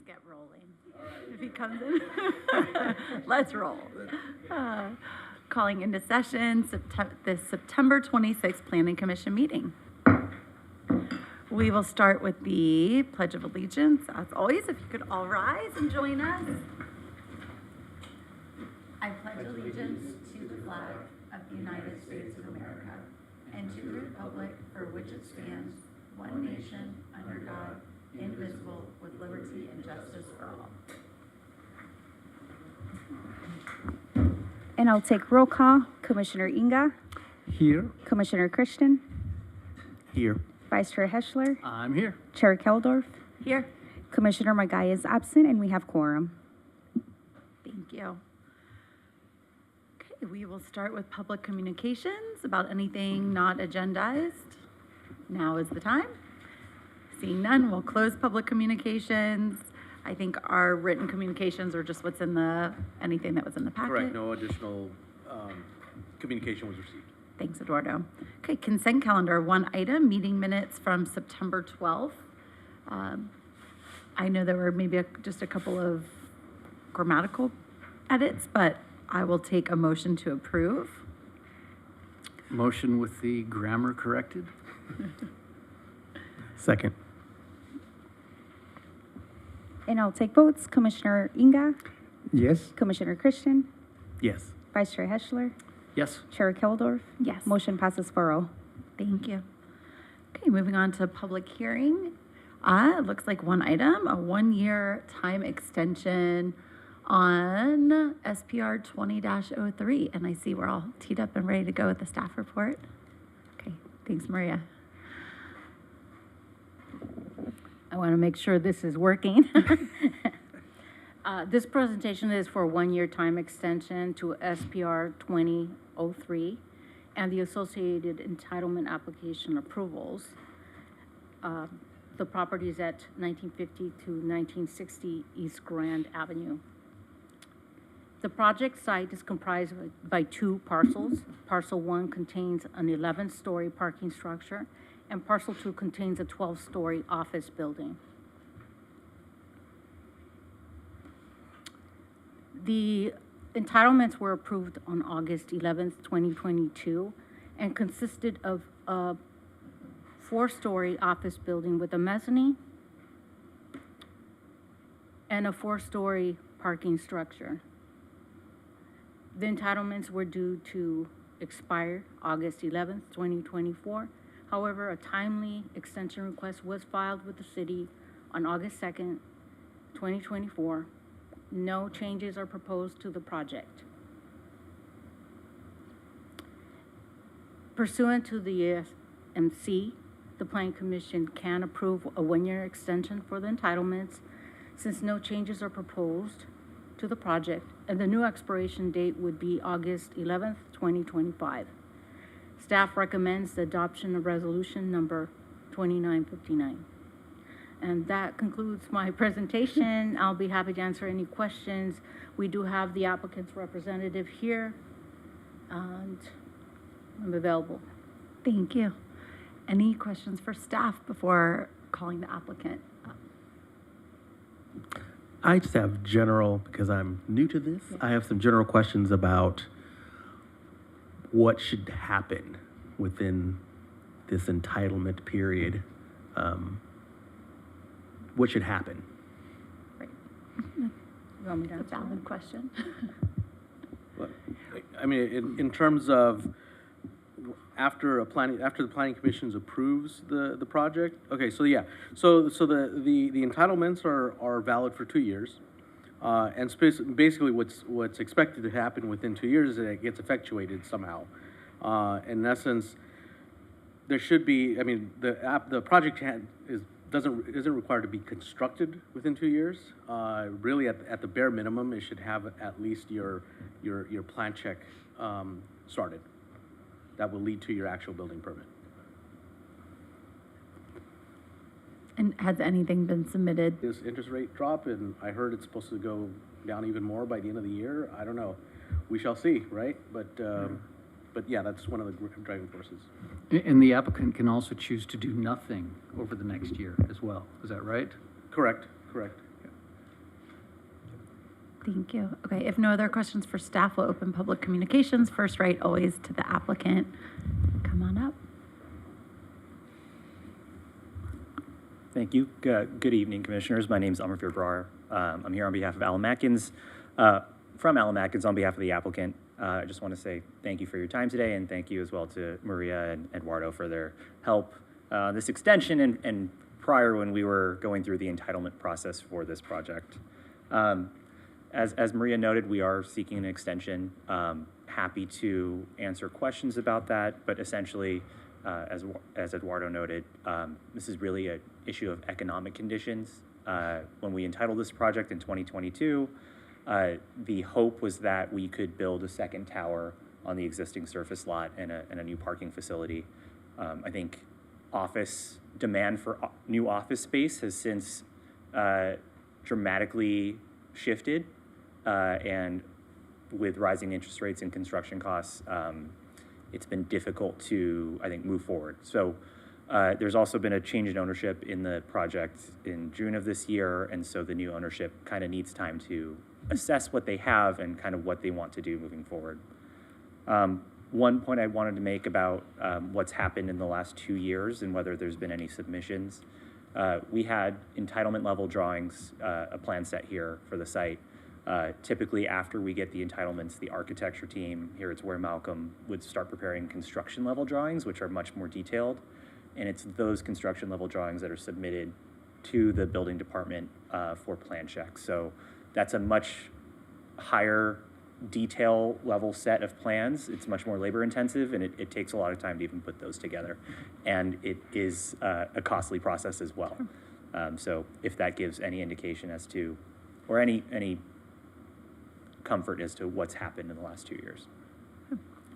get rolling. If he comes in, let's roll. Calling into session this September 26th Planning Commission meeting. We will start with the Pledge of Allegiance. As always, if you could all rise and join us. I pledge allegiance to the flag of the United States of America and to the republic for which it stands, one nation, under God, indivisible, with liberty and justice for all. And I'll take roll call. Commissioner Inga, Here. Commissioner Christian, Here. Vice Chair Heschler, I'm here. Chair Keldorf, Here. Commissioner Magai is absent, and we have quorum. Thank you. Okay, we will start with public communications about anything not agendized. Now is the time. Seeing none, we'll close public communications. I think our written communications are just what's in anything that was in the packet. Correct. No additional communication was received. Thanks, Eduardo. Okay, consent calendar, one item, meeting minutes from September 12th. I know there were maybe just a couple of grammatical edits, but I will take a motion to approve. Motion with the grammar corrected? Second. And I'll take votes. Commissioner Inga, Yes. Commissioner Christian, Yes. Vice Chair Heschler, Yes. Chair Keldorf. Yes. Motion passes 4-0. Thank you. Okay, moving on to public hearing. It looks like one item, a one-year time extension on SPR 20-03. And I see we're all teed up and ready to go with the staff report. Okay, thanks, Maria. I want to make sure this is working. This presentation is for a one-year time extension to SPR 2003 and the associated entitlement application approvals. The property is at 1950 to 1960 East Grand Avenue. The project site is comprised by two parcels. Parcel 1 contains an 11-story parking structure, and Parcel 2 contains a 12-story office building. The entitlements were approved on August 11th, 2022, and consisted of a 4-story office building with a mezzanine and a 4-story parking structure. The entitlements were due to expire August 11th, 2024. However, a timely extension request was filed with the city on August 2nd, 2024. No changes are proposed to the project. Pursuant to the ESMC, the Planning Commission can approve a one-year extension for the entitlements since no changes are proposed to the project, and the new expiration date would be August 11th, 2025. Staff recommends the adoption of resolution number 2959. And that concludes my presentation. I'll be happy to answer any questions. We do have the applicant's representative here, and I'm available. Thank you. Any questions for staff before calling the applicant up? I just have general, because I'm new to this, I have some general questions about what should happen within this entitlement period. What should happen? Right. You want me to That's a answer? valid question. Well, I mean, in terms of after the planning commission approves the project. Okay, so yeah, so the entitlements are valid for 2 years, and basically what's expected to happen within 2 years is that it gets effectuated somehow. In essence, there should be. I mean, the project isn't required to be constructed within 2 years. Really, at the bare minimum, it should have at least your plan check started. That will lead to your actual building permit. And has anything been submitted? This interest rate drop, and I heard it's supposed to go down even more by the end of the year. I don't know. We shall see, right? But yeah, that's one of the driving forces. And the applicant can also choose to do nothing over the next year as well. Is that right? Correct. Thank you. Okay, if no other questions for staff, we'll open public communications. First right always to the applicant. Come on up. Thank you. Good evening, Commissioners. My name is Amarveer Brar. I'm here on behalf of Alan Matkins. From Alan Matkins, on behalf of the applicant, I just want to say thank you for your time today, and thank you as well to Maria and Eduardo for their help this extension and prior when we were going through the entitlement process for this project. As Maria noted, we are seeking an extension. Happy to answer questions about that, but essentially, as Eduardo noted, this is really an issue of economic conditions. When we entitled this project in 2022, the hope was that we could build a second tower on the existing surface lot and a new parking facility. I think demand for new office space has since dramatically shifted, and with rising interest rates and construction costs, it's been difficult to, I think, move forward. So there's also been a change in ownership in the project in June of this year, and so the new ownership kind of needs time to assess what they have and kind of what they want to do moving forward. One point I wanted to make about what's happened in the last 2 years and whether there's been any submissions. We had entitlement level drawings, a plan set here for the site. Typically after we get the entitlements, the architecture team here at Ware Malcolm would start preparing construction level drawings, which are much more detailed. And it's those construction level drawings that are submitted to the building department for plan checks. So that's a much higher detail level set of plans. It's much more labor intensive, and it takes a lot of time to even put those together. And it is a costly process as well. So if that gives any indication as to, or any comfort as to what's happened in the last 2 years.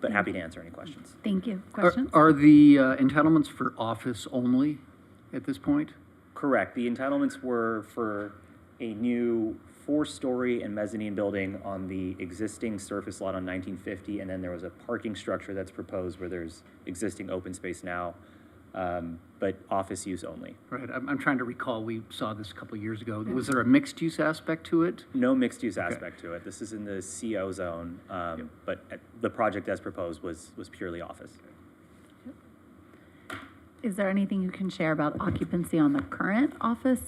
But happy to answer any questions. Thank you. Questions? Are the entitlements for office only at this point? Correct. The entitlements were for a new 4-story and mezzanine building on the existing surface lot on 1950, and then there was a parking structure that's proposed where there's existing open space now, but office use only. Right, I'm trying to recall, we saw this a couple of years ago. Was there a mixed-use aspect to it? No mixed-use aspect to it. This is in the CO zone, but the project as proposed was purely office. Is there anything you can share about occupancy on the current office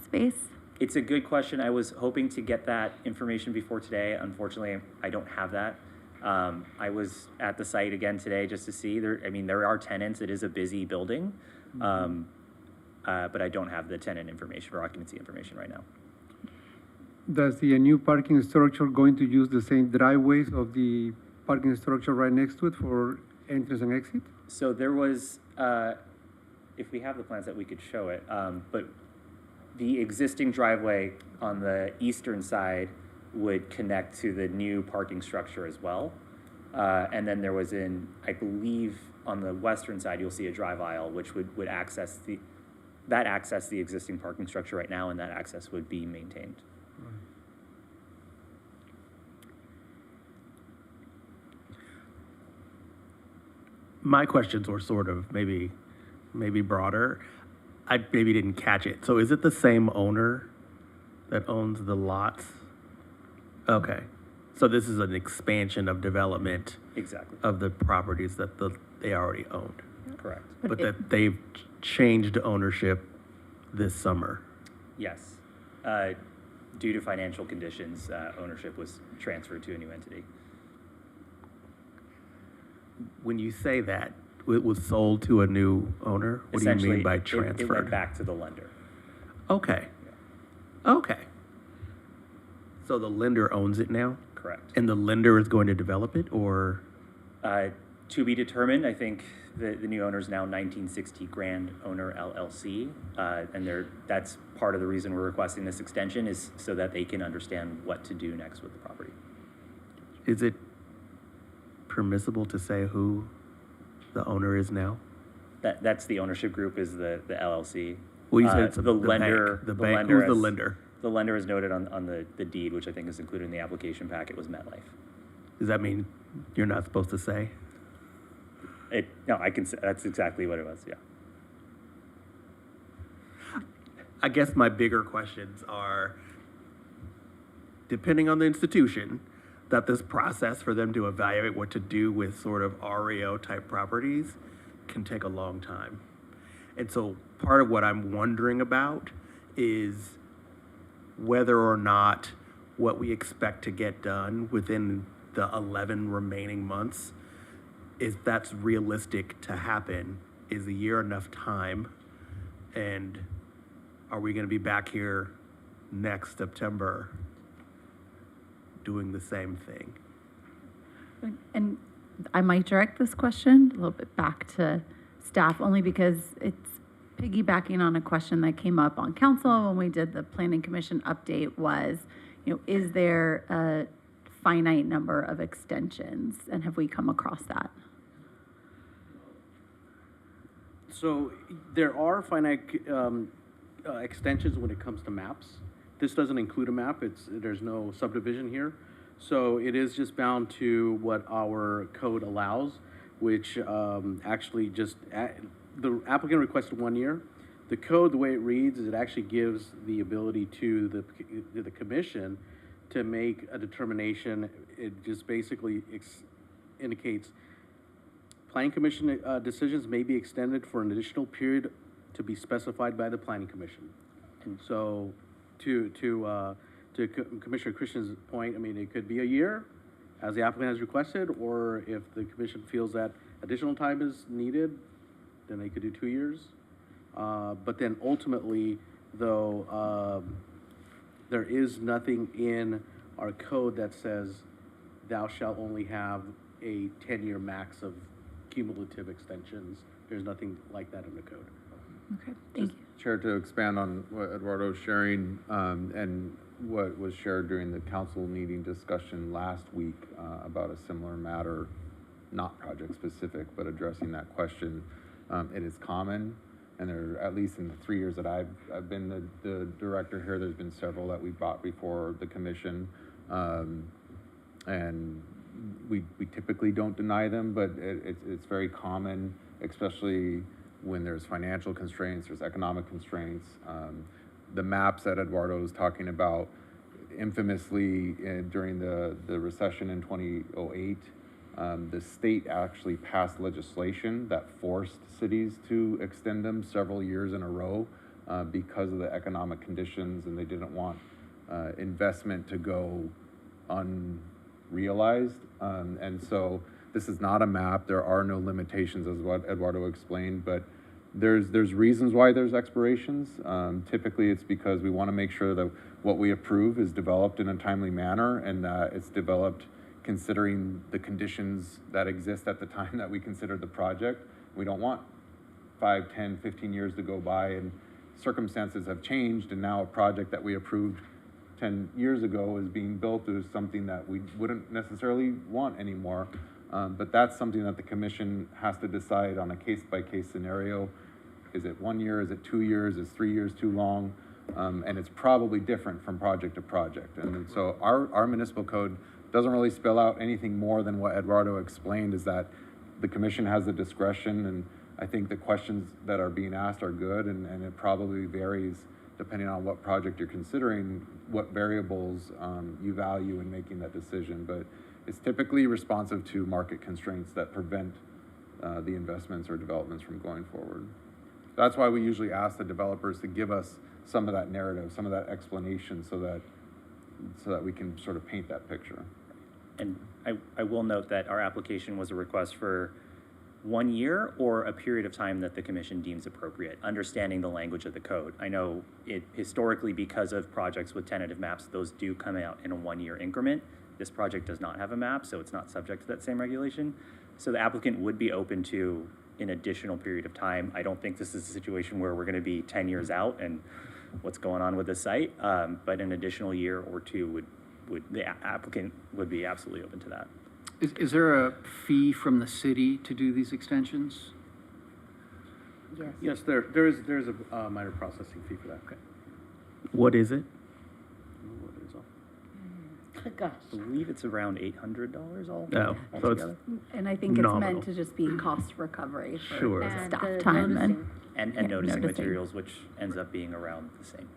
space? It's a good question. I was hoping to get that information before today. Unfortunately, I don't have that. I was at the site again today just to see. There are tenants. It is a busy building, but I don't have the tenant information or occupancy information right now. Does the new parking structure going to use the same driveways of the parking structure right next to it for entrance and exit? So there was, if we have the plans that we could show it, but the existing driveway on the eastern side would connect to the new parking structure as well. And then there was I believe on the western side, you'll see a drive aisle, which would access the existing parking structure right now, and that access would be maintained. My questions were sort of maybe broader. I maybe didn't catch it. So is it the same owner that owns the lots? Okay. So this is an expansion of development Exactly. of the properties that they already owned, Correct. but that they've changed ownership this summer. Yes. Due to financial conditions, ownership was transferred to a new entity. When you say that, it was sold to a new owner? What do you mean by Essentially, it transferred? went back to the lender. Okay. Okay. So the lender owns it now? Correct. And the lender is going to develop it, or? To be determined. I think the new owner is now 1960 Grand Owner LLC, and that's part of the reason we're requesting this extension is so that they can understand what to do next with the property. Is it permissible to say who the owner is now? That's the ownership group is the LLC. Well, you said it's the lender. Bank. The bank. Who's the lender? The lender is noted on the deed, which I think is included in the application packet, was MetLife. Does that mean you're not supposed to say? No, I can say that's exactly what it was. Yeah. I guess my bigger questions are, depending on the institution, that this process for them to evaluate what to do with sort of REO type properties can take a long time. And so part of what I'm wondering about is whether or not what we expect to get done within the 11 remaining months, is that's realistic to happen. Is a year enough time? And are we gonna be back here next September doing the same thing? And I might direct this question a little bit back to staff, only because it's piggybacking on a question that came up on council when we did the planning commission update was, is there a finite number of extensions, and have we come across that? So there are finite extensions when it comes to maps. This doesn't include a map. There's no subdivision here. So it is just bound to what our code allows, which actually the applicant requested 1 year. The code, the way it reads, is it actually gives the ability to the commission to make a determination. It just basically indicates planning commission decisions may be extended for an additional period to be specified by the planning commission. And so to Commissioner Christian's point, I mean, it could be a year, as the applicant has requested, or if the commission feels that additional time is needed, then they could do 2 years. But then ultimately, though, there is nothing in our code that says thou shalt only have a 10-year max of cumulative extensions. There's nothing like that in the code. Okay, thank you. Chair, to expand on what Eduardo was sharing, and what was shared during the council meeting discussion last week about a similar matter, not project specific, but addressing that question. It is common, and there, at least in the 3 years that I've been the director here, there's been several that we brought before the commission, and we typically don't deny them, but it's very common, especially when there's financial constraints, there's economic constraints. The maps that Eduardo was talking about, infamously during the recession in 2008, the state actually passed legislation that forced cities to extend them several years in a row because of the economic conditions, and they didn't want investment to go unrealized. And so this is not a map. There are no limitations, as what Eduardo explained, but there's reasons why there's expirations. Typically, it's because we want to make sure that what we approve is developed in a timely manner, and that it's developed considering the conditions that exist at the time that we consider the project. We don't want 5, 10, 15 years to go by and circumstances have changed, and now a project that we approved 10 years ago is being built to something that we wouldn't necessarily want anymore. But that's something that the commission has to decide on a case-by-case scenario. Is it 1 year? Is it 2 years? Is 3 years too long? And it's probably different from project to project. And so our municipal code doesn't really spell out anything more than what Eduardo explained, is that the commission has the discretion, and I think the questions that are being asked are good, and it probably varies depending on what project you're considering, what variables you value in making that decision. But it's typically responsive to market constraints that prevent the investments or developments from going forward. That's why we usually ask the developers to give us some of that narrative, some of that explanation, so that we can sort of paint that picture. And I will note that our application was a request for 1 year or a period of time that the commission deems appropriate, understanding the language of the code. I know it historically, because of projects with tentative maps, those do come out in a 1 year increment. This project does not have a map, so it's not subject to that same regulation. So the applicant would be open to an additional period of time. I don't think this is a situation where we're going to be 10 years out and what's going on with the site, but an additional year or two the applicant would be absolutely open to that. Is there a fee from the city to do these extensions? Yes. Yes, there's a minor processing fee for that. Okay. What is it? Gosh. I believe it's around $800 all No, so it's altogether. And I think it's nominal. meant to just be cost recovery for Sure. And staff the time noticing. And Yeah, noticing noticing. materials, which ends up being around the same.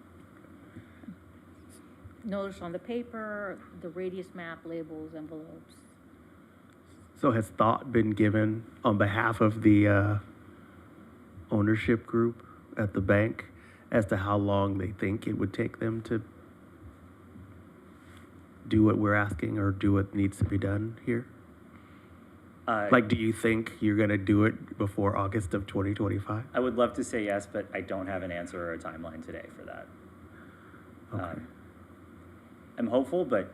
notice on the paper, the radius map, labels, envelopes. So has thought been given on behalf of the ownership group at the bank as to how long they think it would take them to do what we're asking or do what needs to be done here? Like, do you think you're gonna do it before August of 2025? I would love to say yes, but I don't have an answer or a timeline today for that. Okay. I'm hopeful, but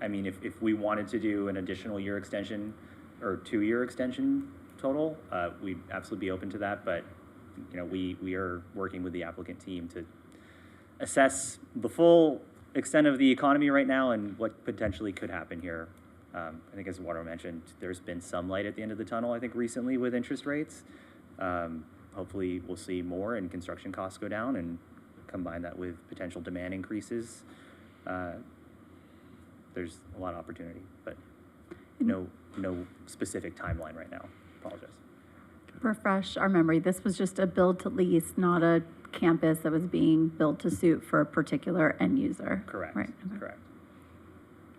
I mean, if we wanted to do an additional year extension or 2-year extension total, we'd absolutely be open to that. But, you know, we are working with the applicant team to assess the full extent of the economy right now and what potentially could happen here. I think as Eduardo mentioned, there's been some light at the end of the tunnel, I think, recently with interest rates. Hopefully we'll see more and construction costs go down, and combine that with potential demand increases. There's a lot of opportunity, but no specific timeline right now. Apologize. Refresh our memory, this was just a build to lease, not a campus that was being built to suit for a particular end user. Correct. Right, okay. Correct.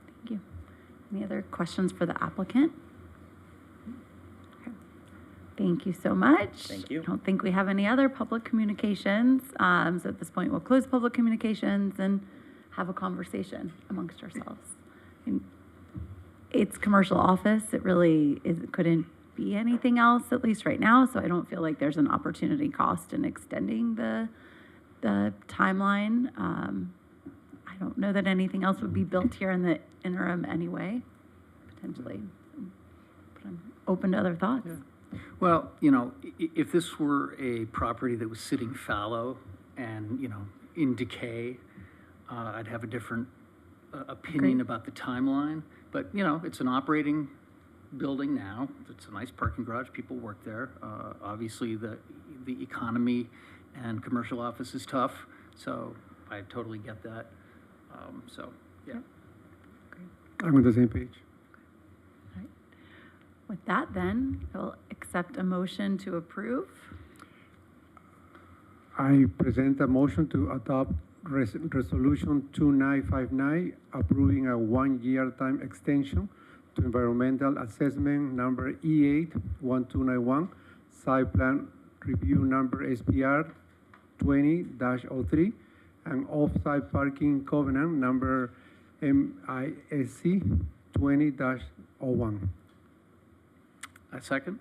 Thank you. Any other questions for the applicant? Okay. Thank you so much. Thank you. I don't think we have any other public communications. So at this point, we'll close public communications and have a conversation amongst ourselves. And it's commercial office. It really couldn't be anything else, at least right now. So I don't feel like there's an opportunity cost in extending the timeline. I don't know that anything else would be built here in the interim anyway, potentially. But I'm open to other thoughts. Well, you know, if this were a property that was sitting fallow and, you know, in decay, I'd have a different opinion Agreed. about the timeline. But, you know, it's an operating building now. It's a nice parking garage. People work there. Obviously, the economy and commercial office is tough, so I totally get that. So, yeah. I'm on the same page. With that, then, I'll accept a motion to approve. I present a motion to adopt Resolution 2959, approving a 1-year time extension to environmental assessment number E8-1291, site plan review number SPR 20-03, and off-site parking covenant number MISC 20-01. I second.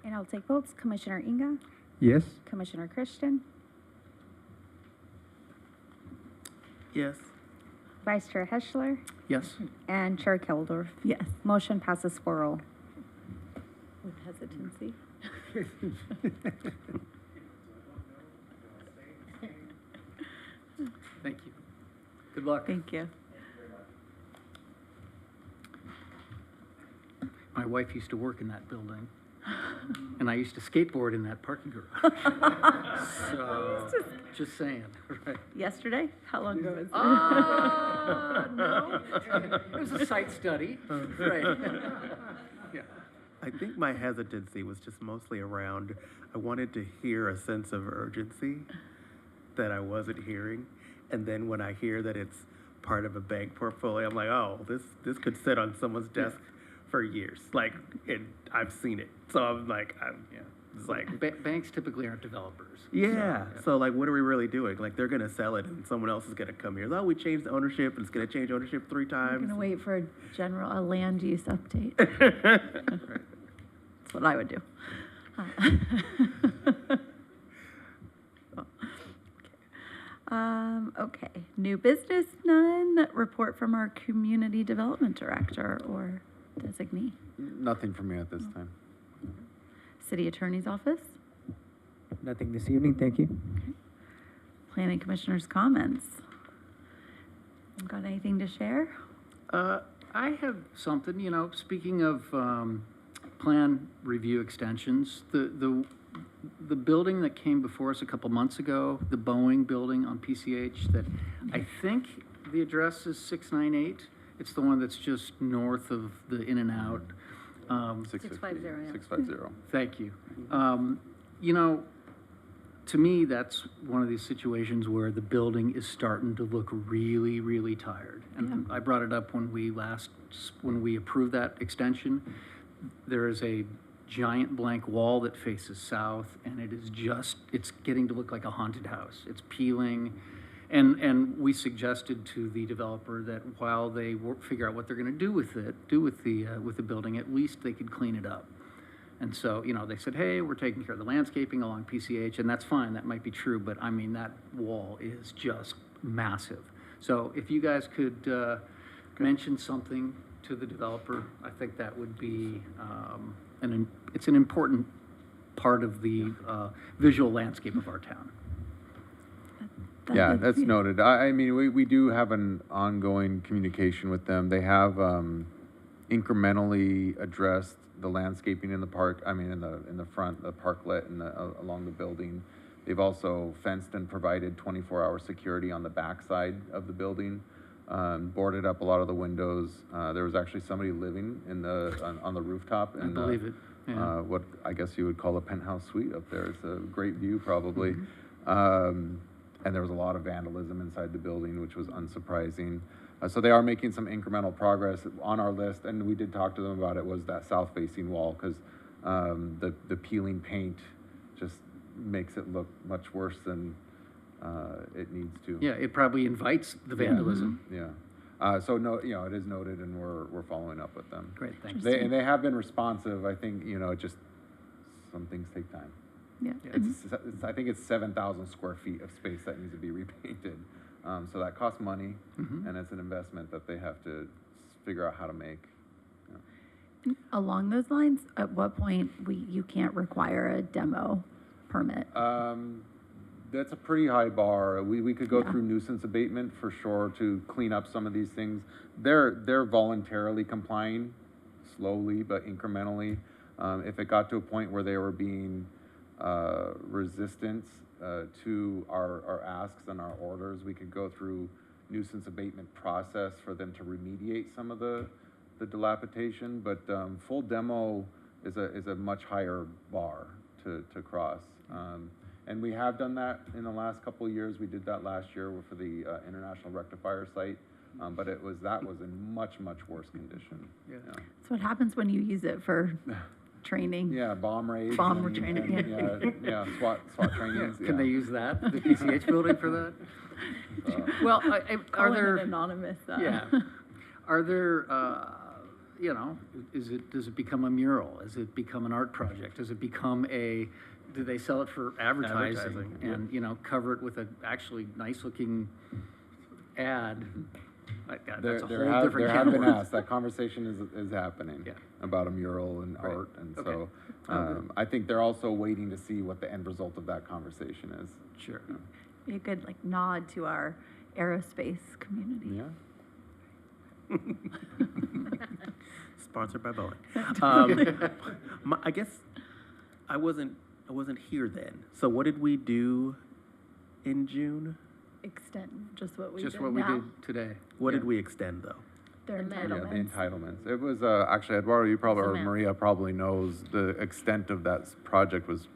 And I'll take votes. Commissioner Inga, Yes? Commissioner Christian, Yes. Vice Chair Heschler, Yes. and Chair Keldorf. Yes, Motion passes 4-0. with hesitancy. Thank you. Good luck. Thank you. My wife used to work in that building, and I used to skateboard in that parking garage. So, just saying, right? Yesterday? How long ago was it? No, it was a site study, right? Yeah. I think my hesitancy was just mostly around, I wanted to hear a sense of urgency that I wasn't hearing. And then when I hear that it's part of a bank portfolio, I'm like, oh, this could sit on someone's desk for years. Like, I've seen it. So I'm like, it's like, Banks typically aren't developers. yeah. So like, what are we really doing? Like, they're gonna sell it, and someone else is gonna come here. Oh, we changed the ownership, and it's gonna change ownership 3 I'm times. gonna wait for a land use update. That's what I would do. Okay, new business, none. Report from our community development director or designee. Nothing for me at this time. City attorney's office, Nothing this evening, thank you. planning commissioner's comments. Got anything to share? I have something, you know, speaking of plan review extensions, the building that came before us a couple months ago, the Boeing building on PCH, that I think the address is 698. It's the one that's just north of the In-N-Out. 650, yeah. 650. Thank you. You know, to me, that's one of these situations where the building is starting to look really, really tired. And I brought it up when we approved that extension. There is a giant blank wall that faces south, and it's getting to look like a haunted house. It's peeling. And we suggested to the developer that while they figure out what they're gonna do with the building, at least they could clean it up. And so, they said, hey, we're taking care of the landscaping along PCH, and that's fine, that might be true, but I mean, that wall is just massive. So if you guys could mention something to the developer, I think that would be, it's an important part of the visual landscape of our town. Yeah, that's noted. I mean, we do have an ongoing communication with them. They have incrementally addressed the landscaping in the park, I mean, in the front, the parklet and along the building. They've also fenced and provided 24-hour security on the backside of the building, boarded up a lot of the windows. There was actually somebody living on the rooftop. I believe it, yeah. What I guess you would call a penthouse suite up there. It's a great view, probably. And there was a lot of vandalism inside the building, which was unsurprising. So they are making some incremental progress. On our list, and we did talk to them about it, was that south-facing wall, because the peeling paint just makes it look much worse than it needs to. Yeah, it probably invites the vandalism. Yeah. So no, it is noted, and we're following up with them. Great, thanks. They have been responsive. I think it just some things take time. Yeah. I think it's 7,000 square feet of space that needs to be repainted. So that costs money, and it's an investment that they have to figure out how to make. Along those lines, at what point you can't require a demo permit? That's a pretty high bar. We could go through nuisance abatement for sure to clean up some of these things. They're voluntarily complying, slowly but incrementally. If it got to a point where they were being resistant to our asks and our orders, we could go through nuisance abatement process for them to remediate some of the dilapidation, but full demo is a much higher bar to cross. And we have done that in the last couple of years. We did that last year for the International Rectifier site, but that was in much worse condition. Yeah. That's what happens when you use it for training. Yeah, bomb raids. Bomb and, training, and, yeah, SWAT trainings. Can they use that, the PCH building for that? Well, are Calling there? it anonymous. Yeah. Are there, does it become a mural? Does it become an art project? Does it become do they sell it for advertising? And, cover it with a actually nice-looking ad? That's a whole different There can have of been worms. asked. That conversation is happening about a mural and Right. art. And Okay. so I think they're also waiting to see what the end result of that conversation is. Sure. Be a good nod to our aerospace community. Yeah. Sponsored by Boeing. I guess I wasn't here then. So what did we do in June? Extend just what we Just did what we now. did today. What Yeah. did we extend though? Their The Yeah, the entitlements. entitlements. It was, actually, Eduardo, you probably, It's a or map. Maria probably knows the extent of that project was a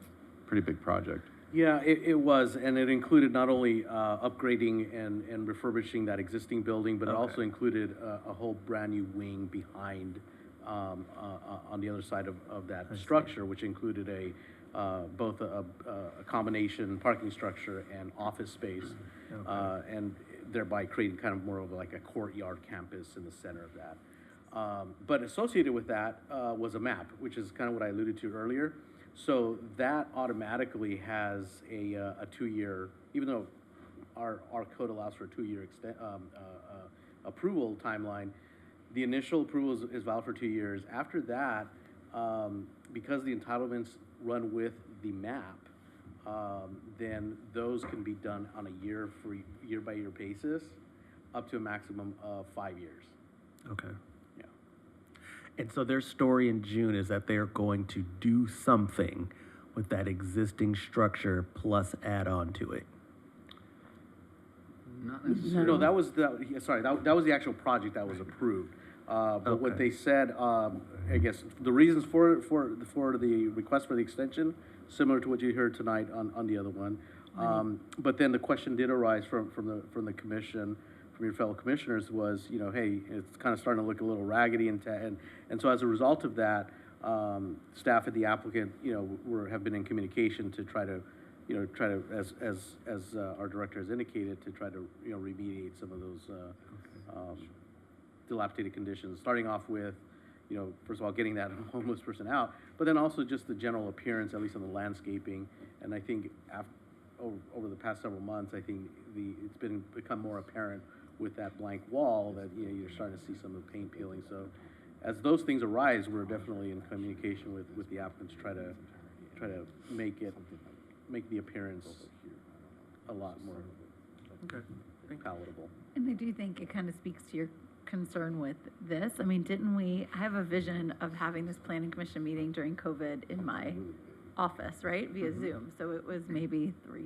pretty big project. Yeah, it was, and it included not only upgrading and refurbishing that existing building, but it also included a whole brand-new wing behind, on the other side of that structure, which included both a combination parking structure and office space, and thereby creating kind of more of like a courtyard campus in the center of that. But associated with that was a map, which is kind of what I alluded to earlier. So that automatically has a 2-year, even though our code allows for a 2-year approval timeline, the initial approval is valid for 2 years. After that, because the entitlements run with the map, then those can be done on a year by year basis, up to a maximum of 5 years. Okay. Yeah. And so their story in June is that they're going to do something with that existing structure plus add on to it. Not necessarily. No, that was that was the actual project that was approved. But what Okay. they said, I guess the reasons for the request for the extension similar to what you heard tonight on the other one. But then the question did arise from the commission, from your fellow commissioners, was, you know, hey, it's kind of starting to look a little raggedy, and so as a result of that, staff and the applicant, you know, have been in communication to try to, as our director has indicated, to try to, you know, remediate some of those dilapidated conditions, starting off with, you know, first of all, getting that homeless person out, but then also just the general appearance, at least on the landscaping. And I think over the past several months, I think it's become more apparent with that blank wall that, you know, you're starting to see some of the paint peeling. So as those things arise, we're definitely in communication with the applicants to try to make the appearance a lot more palatable. And I do think it kind of speaks to your concern with this. I mean, I have a vision of having this planning commission meeting during COVID in my office, right, via Zoom. So it was maybe 3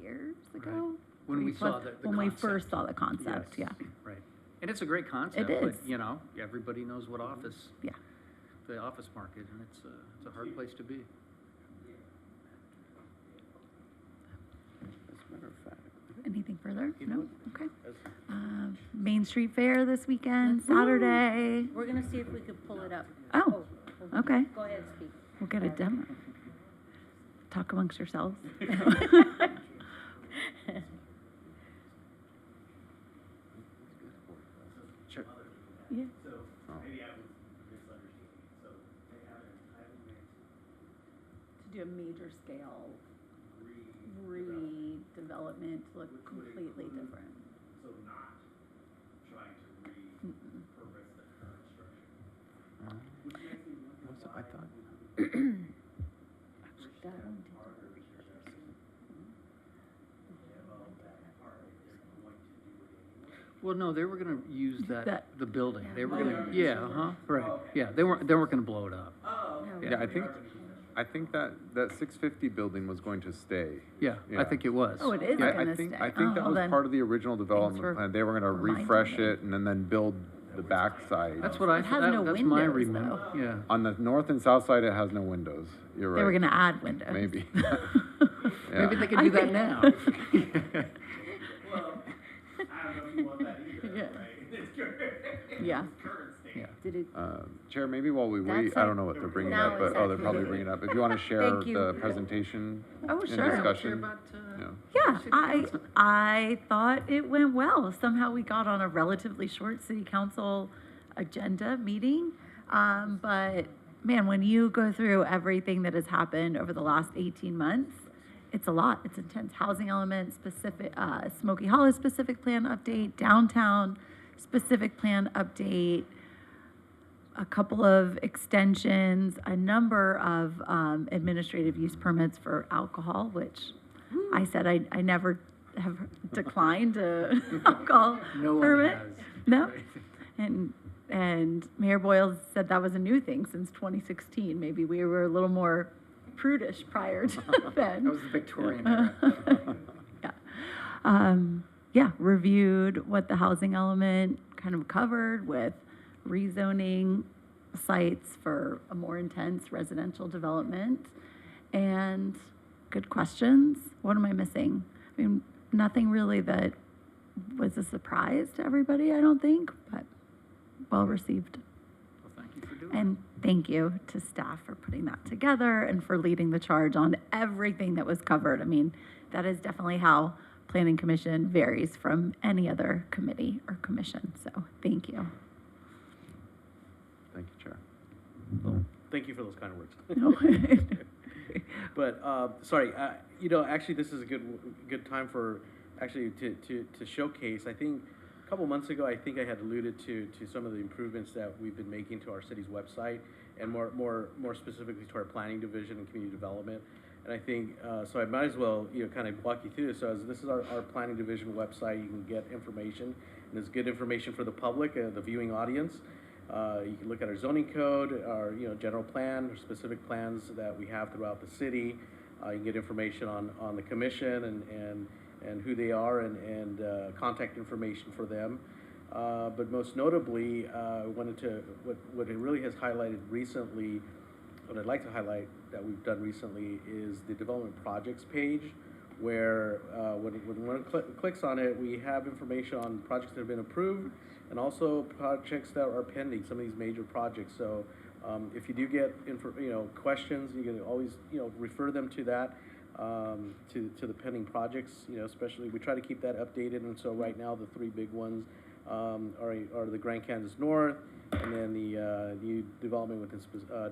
years ago. When we saw the When we concept. first saw the concept, Yes, yeah. Right. And it's a great concept. It But, is. you know, everybody knows what office. Yeah. The office market, and it's a hard place to be. As a matter of fact, Anything further? You know No? what? Okay. as- Main Street Fair this weekend, Woo! Saturday. We're gonna see if we could pull it up. Oh, okay. Go ahead, speak. We'll get a demo. Talk amongst yourselves. Sure. Yeah. To do a major scale redevelopment to look completely different. So not trying to repurpose the current structure. I thought. Well, no, they were gonna use That- the building. They were gonna, yeah, right. Yeah, they weren't gonna blow it up. Yeah, I think that 650 building was going to stay. Yeah, Yeah. I think it was. Oh, it is I gonna think stay. I think Oh, that well was then. part of the original for development plan. They were gonna reminding refresh me. it and then build the backside. That's what I, It has that- no that's my windows, remember, though. yeah. On the north and south side, it has no windows. You're right. They were gonna add windows. Maybe. Maybe they could I do that think- now. Well, I don't know if you want that either, Yeah. right? It's current, Yeah. current state. Yeah. Did it, Chair, maybe while we wait, That's I it. don't know what they're bringing Now up, but, it's oh, they're actually- probably bringing it up. If you want to share Thank you. the presentation Oh, and sure. discussion. About, Yeah. Yeah, City I council. I thought it went well. Somehow we got on a relatively short city council agenda meeting. But man, when you go through everything that has happened over the last 18 months, it's a lot. It's intense. Housing element specific, Smoky Hollow specific plan update, downtown specific plan update, a couple of extensions, a number of administrative use permits for alcohol, which I said I never have declined a alcohol No one permit. has. No, and Mayor Boyle said that was a new thing since 2016. Maybe we were a little more prudish prior to then. That was the Victorian era. Yeah, reviewed what the housing element kind of covered with rezoning sites for a more intense residential development. And good questions. What am I missing? I mean, nothing really that was a surprise to everybody, I don't think, but well received. Well, thank you for doing that. And thank you to staff for putting that together and for leading the charge on everything that was covered. I mean, that is definitely how Planning Commission varies from any other committee or commission. So thank you. Thank you, Chair. Well, thank you for those kind words. No. But, sorry, you know, actually, this is a good time for, actually, to showcase. I think, a couple months ago, I think I had alluded to some of the improvements that we've been making to our city's website, and more specifically to our planning division and community development. And I think, so I might as well, you know, kind of walk you through this. So this is our planning division website. You can get information, and it's good information for the public, the viewing audience. You can look at our zoning code, our, you know, general plan, or specific plans that we have throughout the city. You can get information on the commission and who they are and contact information for them. But most notably, I wanted to, what it really has highlighted recently what I'd like to highlight that we've done recently is the development projects page, where when one clicks on it, we have information on projects that have been approved and also projects that are pending, some of these major projects. So if you do get questions, you can always refer them to that, to the pending projects. Especially we try to keep that updated. And so right now the three big ones are the Grand Kansas North, and then the new development within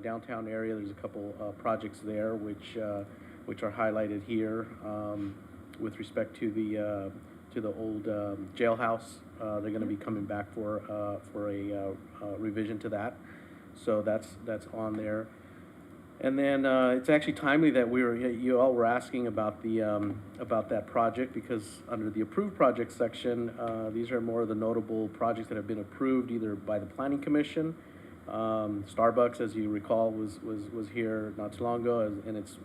downtown area. There's a couple projects there which are highlighted here. With respect to the old jailhouse, they're going to be coming back for a revision to that. So that's on there. And then it's actually timely that you all were asking about about that project, because under the approved project section, these are more of the notable projects that have been approved either by the Planning Commission. Starbucks, as you recall, was here not too long ago, and it's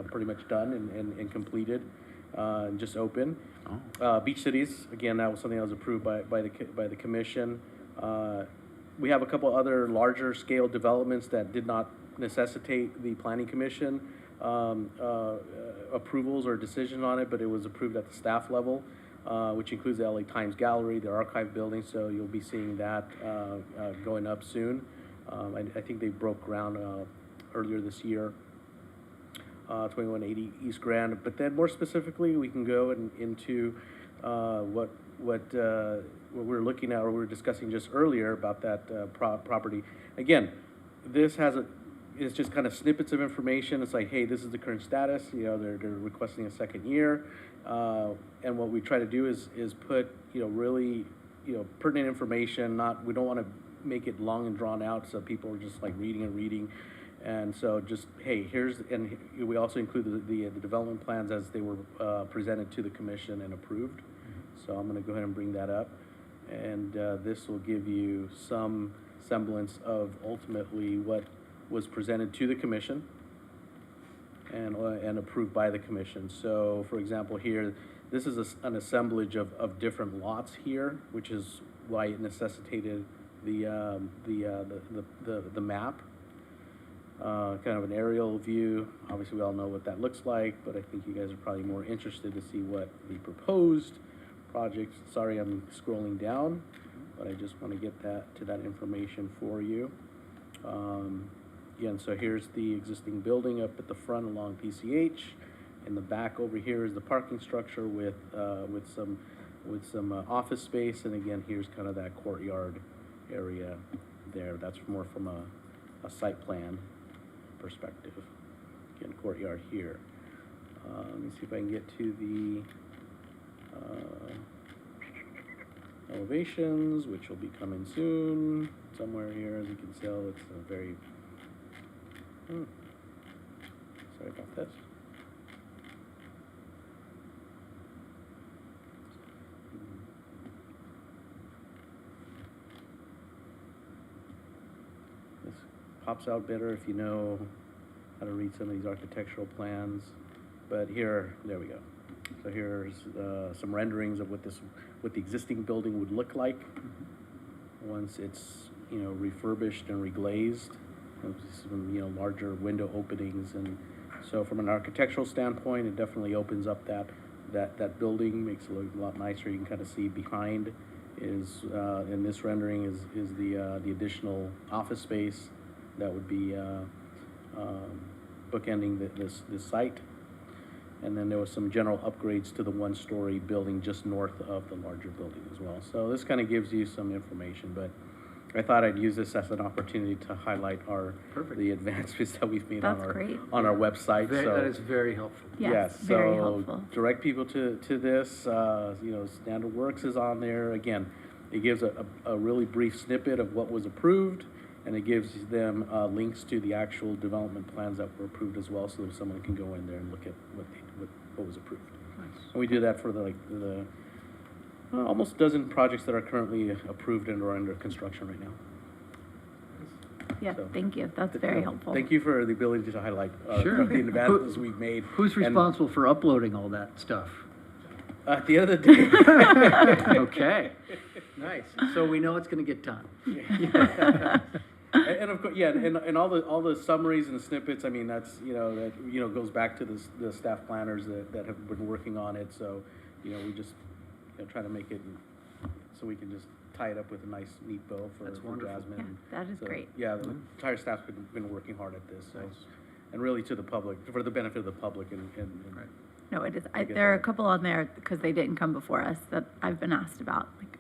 pretty much done and completed, and just open. Beach Cities, again, that was something that was approved by the commission. We have a couple other larger scale developments that did not necessitate the Planning Commission approvals or decision on it, but it was approved at the staff level, which includes the LA Times Gallery, the archive building. So you'll be seeing that going up soon. I think they broke ground earlier this year. 2180 East Grand. But then more specifically, we can go into what we're looking at, or we were discussing just earlier about that property. Again, this it's just kind of snippets of information. It's like, hey, this is the current status. They're requesting a second year, and what we try to do is put really pertinent information. We don't want to make it long and drawn out, so people are just like reading. And so just, hey, and we also include the development plans as they were presented to the commission and approved. So I'm going to go ahead and bring that up. And this will give you some semblance of ultimately what was presented to the commission and approved by the commission. So for example here, this is an assemblage of different lots here, which is why it necessitated the map. Kind of an aerial view. Obviously, we all know what that looks like, but I think you guys are probably more interested to see what the proposed projects. Sorry, I'm scrolling down, but I just want to get to that information for you. Again, so here's the existing building up at the front along PCH. In the back over here is the parking structure with some office space, and again, here's kind of that courtyard area there. That's more from a site plan perspective. Again, courtyard here. Let me see if I can get to the elevations, which will be coming soon. Somewhere here, as you can tell, it's a very... Sorry about this. This pops out better if you know how to read some of these architectural plans. But there we go. So here's some renderings of what the existing building would look like once it's refurbished and reglazed. Some larger window openings, and so from an architectural standpoint, it definitely opens up that building, makes it look a lot nicer. You can kind of see behind is in this rendering is the additional office space that would be bookending this site. And then there was some general upgrades to the one-story building just north of the larger building as well. So this kind of gives you some information, but I thought I'd use this as an opportunity to highlight the advancements that we've made on our website. That is very helpful. Yes, very helpful. Direct people to this. Standard Works is on there. Again, it gives a really brief snippet of what was approved, and it gives them links to the actual development plans that were approved as well, so that someone can go in there and look at what was approved. Nice. And we do that for the almost a dozen projects that are currently approved and are under construction right now. Yeah, So, thank you. That's very helpful. Thank you for the ability to highlight Sure. the advances we've made. Who's responsible for uploading all that stuff? At the end of the day, Okay. Nice. So we know it's going to get done. and of course, yeah, and all the summaries and snippets, I mean, that's, that, goes back to the staff planners that have been working on it, so, we just, try to make it, so we can just tie it up with a nice, neat bow for That's wonderful. Jasmine. Yeah, that is So, great. Yeah, the entire staff's been working hard at this, so, and really to the public, for the benefit of the public and. Right. No, it is. I get There are a that. couple on there because they didn't come before us that I've been asked about. Like,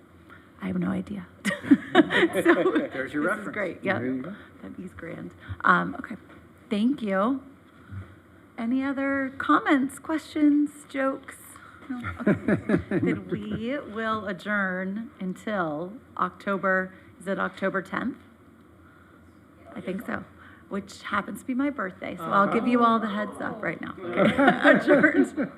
I have no idea. So, There's your this reference. is great. Yeah, There you go. that'd be grand. Okay, thank you. Any other comments, questions, jokes? No? Okay. Then we will adjourn until October, is it October 10th? I think so, which happens to be my birthday, so I'll give you all the heads up right now. Okay. Adjourned.